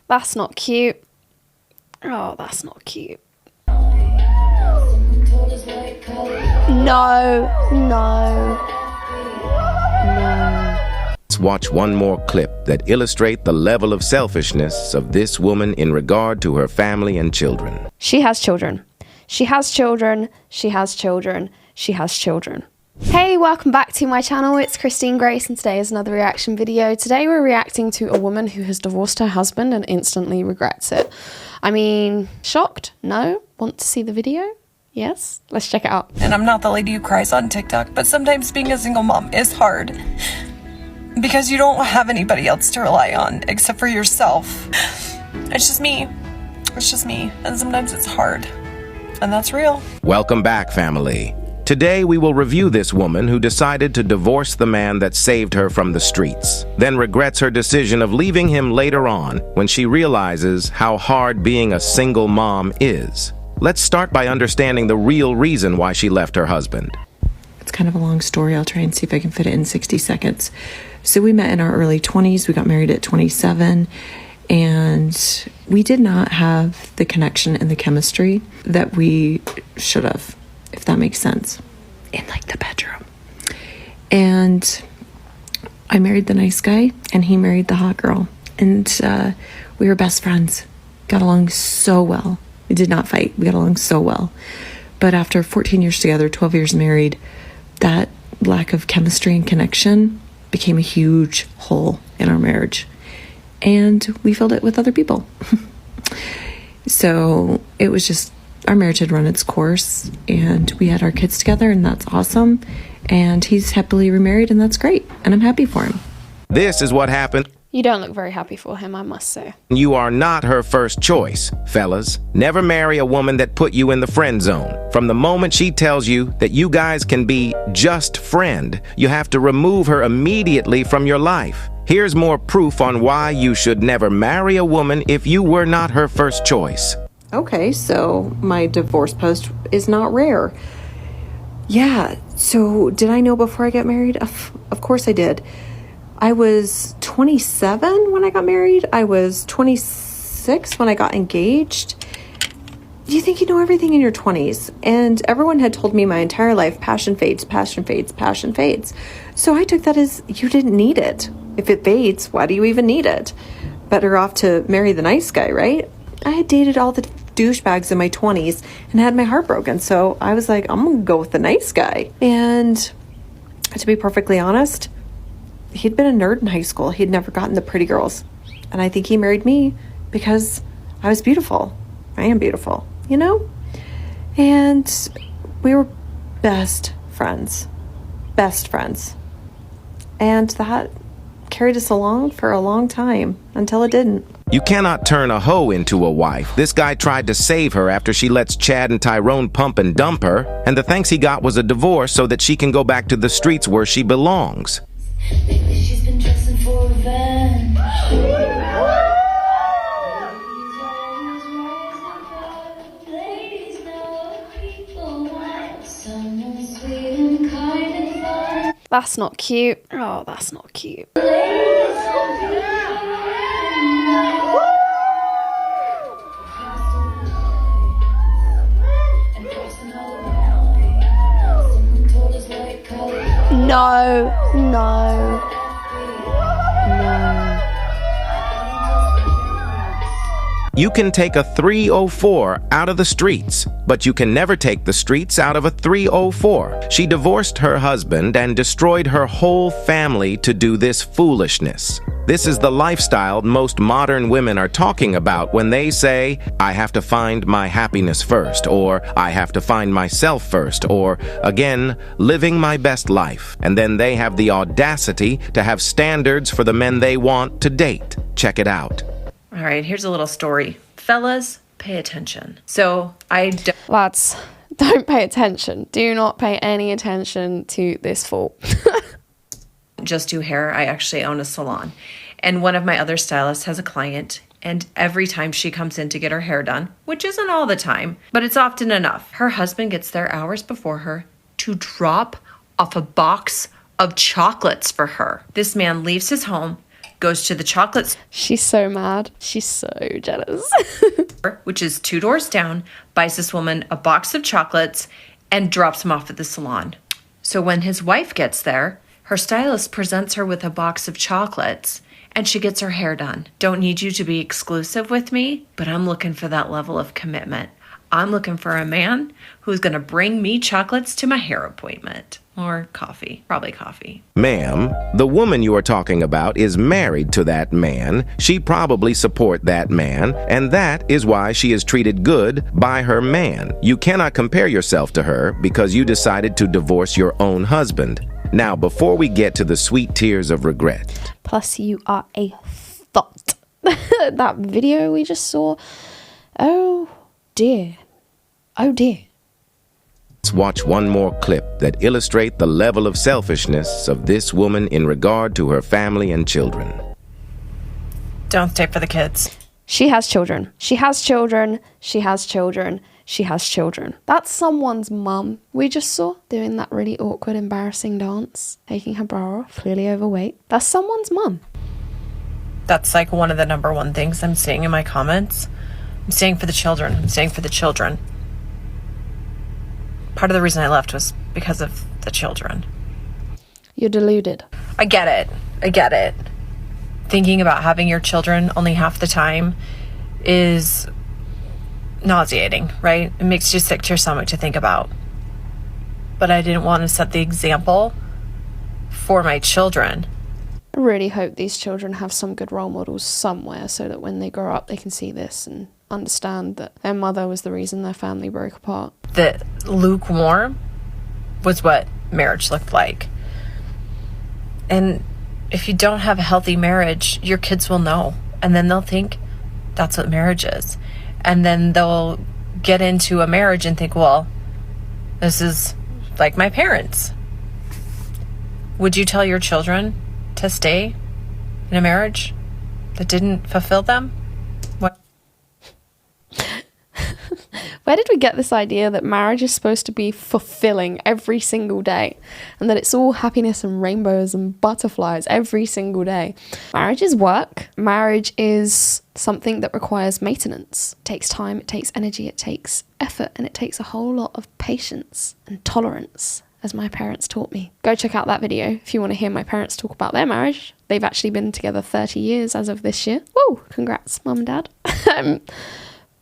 That's not cute. Oh, that's not cute. No, no, no. Let's watch one more clip that illustrates the level of selfishness of this woman in regard to her family and children. She has children. She has children. She has children. She has children. Hey, welcome back to my channel. It's Christine Grace and today is another reaction video. Today we're reacting to a woman who has divorced her husband and instantly regrets it. I mean, shocked? No? Want to see the video? Yes? Let's check it out. And I'm not the lady who cries on TikTok, but sometimes being a single mom is hard because you don't have anybody else to rely on except for yourself. It's just me. It's just me. And sometimes it's hard. And that's real. Welcome back, family. Today we will review this woman who decided to divorce the man that saved her from the streets, then regrets her decision of leaving him later on when she realizes how hard being a single mom is. Let's start by understanding the real reason why she left her husband. It's kind of a long story. I'll try and see if I can fit it in 60 seconds. So we met in our early 20s. We got married at 27. And we did not have the connection and the chemistry that we should have, if that makes sense, in like the bedroom. And I married the nice guy and he married the hot girl. And we were best friends. Got along so well. We did not fight. We got along so well. But after 14 years together, 12 years married, that lack of chemistry and connection became a huge hole in our marriage. And we filled it with other people. So it was just, our marriage had run its course and we had our kids together and that's awesome. And he's happily remarried and that's great. And I'm happy for him. This is what happened. You don't look very happy for him, I must say. You are not her first choice, fellas. Never marry a woman that put you in the friend zone. From the moment she tells you that you guys can be just friend, you have to remove her immediately from your life. Here's more proof on why you should never marry a woman if you were not her first choice. Okay, so my divorce post is not rare. Yeah, so did I know before I got married? Of course I did. I was 27 when I got married. I was 26 when I got engaged. You think you know everything in your 20s. And everyone had told me my entire life, passion fades, passion fades, passion fades. So I took that as you didn't need it. If it fades, why do you even need it? Better off to marry the nice guy, right? I had dated all the douchebags in my 20s and had my heart broken. So I was like, I'm going to go with the nice guy. And to be perfectly honest, he'd been a nerd in high school. He'd never gotten the pretty girls. And I think he married me because I was beautiful. I am beautiful, you know? And we were best friends. Best friends. And that carried us along for a long time until it didn't. You cannot turn a hoe into a wife. This guy tried to save her after she lets Chad and Tyrone pump and dump her. And the thanks he got was a divorce so that she can go back to the streets where she belongs. She's been dressing for revenge. That's not cute. Oh, that's not cute. No, no, no. You can take a 304 out of the streets, but you can never take the streets out of a 304. She divorced her husband and destroyed her whole family to do this foolishness. This is the lifestyle most modern women are talking about when they say, I have to find my happiness first, or I have to find myself first, or again, living my best life. And then they have the audacity to have standards for the men they want to date. Check it out. All right, here's a little story. Fellas, pay attention. So Lads, don't pay attention. Do not pay any attention to this fool. just do hair. I actually own a salon. And one of my other stylists has a client, and every time she comes in to get her hair done, which isn't all the time, but it's often enough, her husband gets there hours before her to drop off a box of chocolates for her. This man leaves his home, goes to the chocolate She's so mad. She's so jealous. store, which is 2 doors down, buys this woman a box of chocolates, and drops him off at the salon. So when his wife gets there, her stylist presents her with a box of chocolates, and she gets her hair done. Don't need you to be exclusive with me, but I'm looking for that level of commitment. I'm looking for a man who's going to bring me chocolates to my hair appointment. Or coffee. Probably coffee. Ma'am, the woman you are talking about is married to that man. She probably support that man, and that is why she is treated good by her man. You cannot compare yourself to her because you decided to divorce your own husband. Now, before we get to the sweet tears of regret. Plus, you are a thought. That video we just saw. Oh dear. Oh dear. Let's watch one more clip that illustrates the level of selfishness of this woman in regard to her family and children. Don't stay for the kids. She has children. She has children. She has children. She has children. That's someone's mum we just saw doing that really awkward, embarrassing dance, taking her bra off, clearly overweight. That's someone's mum. That's like one of the number one things I'm seeing in my comments. I'm staying for the children. I'm staying for the children. Part of the reason I left was because of the children. You're deluded. I get it. I get it. Thinking about having your children only half the time is nauseating, right? It makes you sick to your stomach to think about. But I didn't want to set the example for my children. I really hope these children have some good role models somewhere so that when they grow up they can see this and understand that their mother was the reason their family broke apart. That lukewarm was what marriage looked like. And if you don't have a healthy marriage, your kids will know. And then they'll think that's what marriage is. And then they'll get into a marriage and think, well, this is like my parents. Would you tell your children to stay in a marriage that didn't fulfill them? What? Where did we get this idea that marriage is supposed to be fulfilling every single day and that it's all happiness and rainbows and butterflies every single day? Marriage is work. Marriage is something that requires maintenance. It takes time, it takes energy, it takes effort, and it takes a whole lot of patience and tolerance, as my parents taught me. Go check out that video if you want to hear my parents talk about their marriage. They've actually been together 30 years as of this year. Woo! Congrats, mum and dad.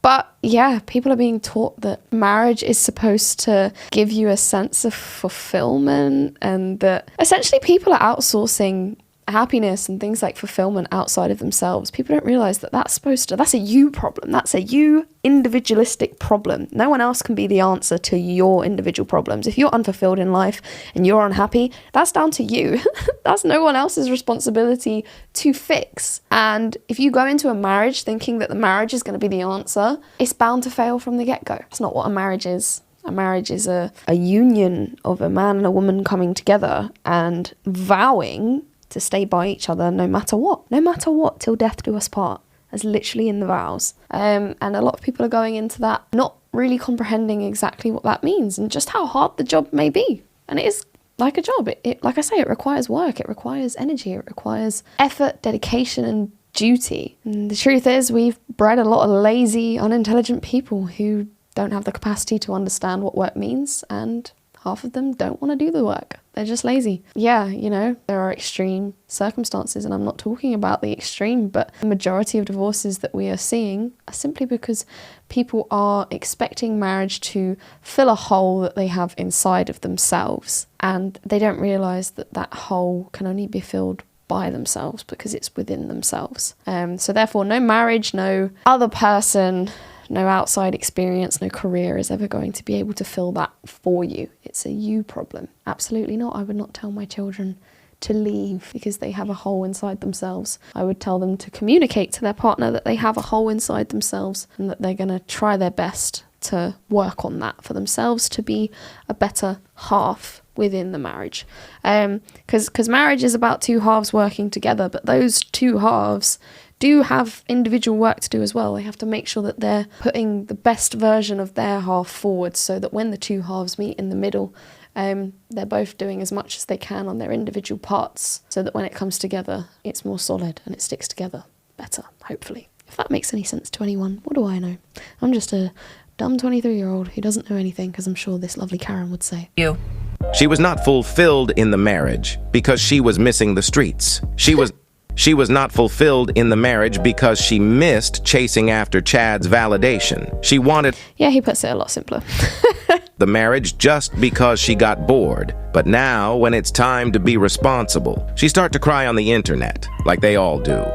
But yeah, people are being taught that marriage is supposed to give you a sense of fulfillment, and that essentially people are outsourcing happiness and things like fulfillment outside of themselves. People don't realize that that's a you problem. That's a you individualistic problem. No one else can be the answer to your individual problems. If you're unfulfilled in life and you're unhappy, that's down to you. That's no one else's responsibility to fix. And if you go into a marriage thinking that the marriage is going to be the answer, it's bound to fail from the get-go. It's not what a marriage is. A marriage is a union of a man and a woman coming together and vowing to stay by each other no matter what, till death do us part, as literally in the vows. And a lot of people are going into that not really comprehending exactly what that means and just how hard the job may be. And it is like a job. It like I say, it requires work, it requires energy, it requires effort, dedication, and duty. And the truth is, we've bred a lot of lazy, unintelligent people who don't have the capacity to understand what work means, and half of them don't want to do the work. They're just lazy. Yeah, you know, there are extreme circumstances, and I'm not talking about the extreme, but the majority of divorces that we are seeing are simply because people are expecting marriage to fill a hole that they have inside of themselves, and they don't realize that that hole can only be filled by themselves because it's within themselves. So therefore, no marriage, no other person, no outside experience, no career is ever going to be able to fill that for you. It's a you problem. Absolutely not. I would not tell my children to leave because they have a hole inside themselves. I would tell them to communicate to their partner that they have a hole inside themselves and that they're going to try their best to work on that for themselves to be a better half within the marriage. Because marriage is about two halves working together, but those two halves do have individual work to do as well. They have to make sure that they're putting the best version of their half forward so that when the two halves meet in the middle, They're both doing as much as they can on their individual parts so that when it comes together, it's more solid and it sticks together better, hopefully. If that makes any sense to anyone, what do I know? I'm just a dumb 23-year-old who doesn't know anything, because I'm sure this lovely Karen would say. She was not fulfilled in the marriage because she was missing the streets. She was not fulfilled in the marriage because she missed chasing after Chad's validation. She wanted Yeah, he puts it a lot simpler. the marriage just because she got bored. But now, when it's time to be responsible, she starts to cry on the internet, like they all do.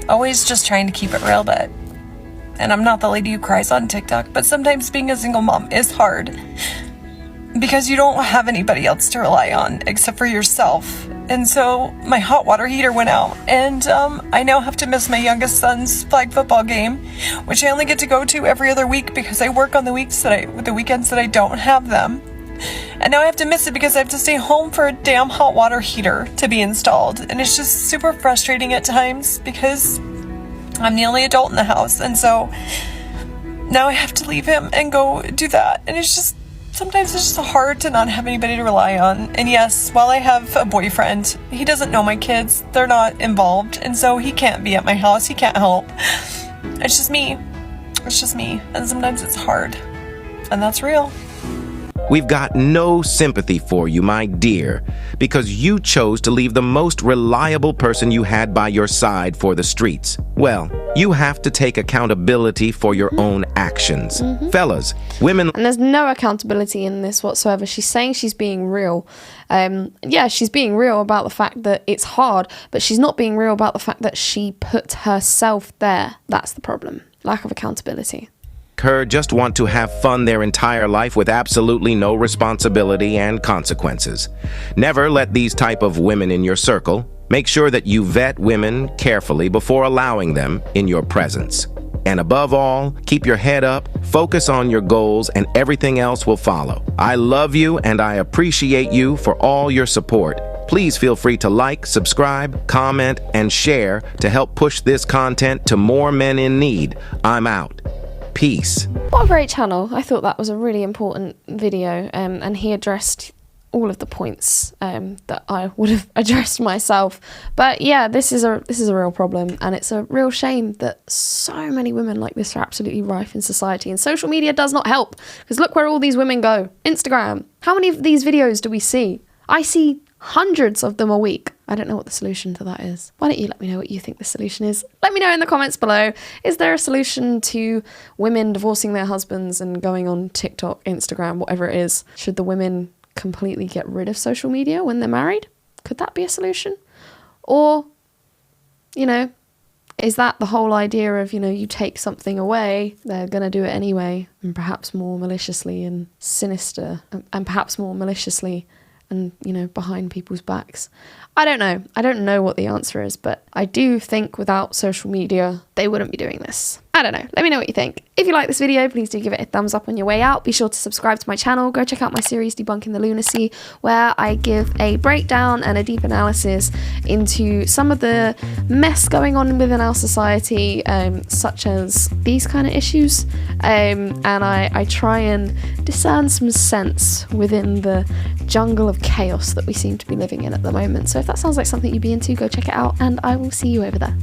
Always just trying to keep it real, but... And I'm not the lady who cries on TikTok, but sometimes being a single mom is hard. Because you don't have anybody else to rely on except for yourself. And so my hot water heater went out, and I now have to miss my youngest son's flag football game, which I only get to go to every other week because I work on the weekends that I don't have them. And now I have to miss it because I have to stay home for a damn hot water heater to be installed. And it's just super frustrating at times because I'm the only adult in the house. And so now I have to leave him and go do that. And it's just, sometimes it's just hard to not have anybody to rely on. And yes, while I have a boyfriend, he doesn't know my kids. They're not involved. And so he can't be at my house. He can't help. It's just me. It's just me. And sometimes it's hard. And that's real. We've got no sympathy for you, my dear, because you chose to leave the most reliable person you had by your side for the streets. Well, you have to take accountability for your own actions. Fellas, women... And there's no accountability in this whatsoever. She's saying she's being real. Yeah, she's being real about the fact that it's hard, but she's not being real about the fact that she put herself there. That's the problem. Lack of accountability. Her just want to have fun their entire life with absolutely no responsibility and consequences. Never let these type of women in your circle. Make sure that you vet women carefully before allowing them in your presence. And above all, keep your head up, focus on your goals, and everything else will follow. I love you and I appreciate you for all your support. Please feel free to like, subscribe, comment, and share to help push this content to more men in need. I'm out. Peace. What a great channel. I thought that was a really important video, and he addressed all of the points that I would have addressed myself. But yeah, this is a real problem, and it's a real shame that so many women like this are absolutely rife in society, and social media does not help, because look where all these women go. Instagram. How many of these videos do we see? I see hundreds of them a week. I don't know what the solution to that is. Why don't you let me know what you think the solution is? Let me know in the comments below. Is there a solution to women divorcing their husbands and going on TikTok, Instagram, whatever it is? Should the women completely get rid of social media when they're married? Could that be a solution? Or, you know, is that the whole idea of, you know, you take something away, they're going to do it anyway, and perhaps more maliciously and sinister, and perhaps more maliciously and, you know, behind people's backs? I don't know. I don't know what the answer is, but I do think without social media, they wouldn't be doing this. I don't know. Let me know what you think. If you like this video, please do give it a thumbs up on your way out. Be sure to subscribe to my channel. Go check out my series, Debunking the Lunacy, where I give a breakdown and a deep analysis into some of the mess going on within our society, such as these kind of issues. And I try and discern some sense within the jungle of chaos that we seem to be living in at the moment. So if that sounds like something you'd be into, go check it out, and I will see you over there.